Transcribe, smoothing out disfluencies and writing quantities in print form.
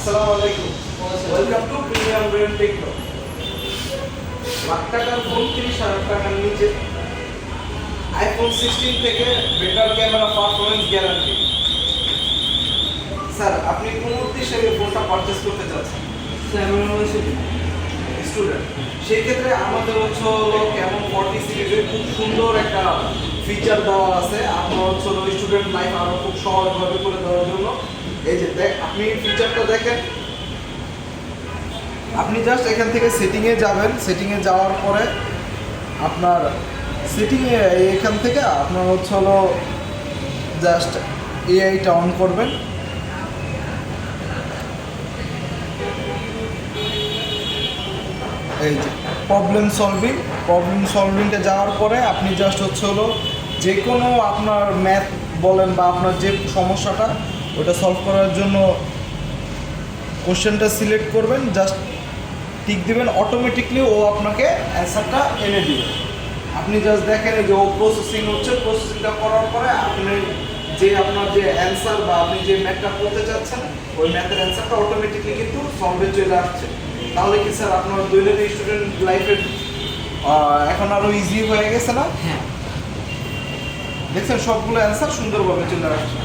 আসসালামু আলাইকুম। Welcome to premium brain techno. Lakh টাকার ফোন 30,000 টাকার নিচে আইফোন 16 থেকে better camera performance guarantee. Sir আপনি কোন উদ্দেশ্যে এই ফোনটা পারচেজ করতে চাচ্ছেন? স্যার আমি স্টুডেন্ট, সেই ক্ষেত্রে আমাদের হলো কেমন 40 সিরিজের খুব সুন্দর একটা ফিচার দেওয়া আছে। আপনার হলো স্টুডেন্ট লাইফ আরো খুব সহজভাবে করে দেওয়ার জন্য। এই যে আপনি ফিচারটা দেখেন, আপনি জাস্ট এখান থেকে সেটিংয়ে যাবেন। সেটিংয়ে যাওয়ার পরে আপনার সেটিংয়ে এখান থেকে আপনার হলো জাস্ট এআইটা অন করবেন। এই যে প্রবলেম সলভিংটা যাওয়ার পরে আপনি জাস্ট হলো যে কোনো আপনার ম্যাথ বলেন বা আপনার যে সমস্যাটা ওটা সলভ করার জন্য কোশ্চেনটা সিলেক্ট করবেন, জাস্ট টিক দিবেন, অটোমেটিকলি ও আপনাকে অ্যান্সারটা এনে দিবে। আপনি জাস্ট দেখেন যে ও প্রসেসিং হচ্ছে, প্রসেসিংটা করার পরে আপনি যে আপনার যে অ্যান্সার বা আপনি যে ম্যাথটা করতে চাচ্ছেন ওই ম্যাথের অ্যান্সারটা অটোমেটিকলি কিন্তু সলভে চলে আসছে। তাহলে কি স্যার আপনার দৈনন্দিন স্টুডেন্ট লাইফের এখন আরও ইজি হয়ে গেছে না? হ্যাঁ। দেখছেন সবগুলো অ্যান্সার সুন্দরভাবে চলে আসছে।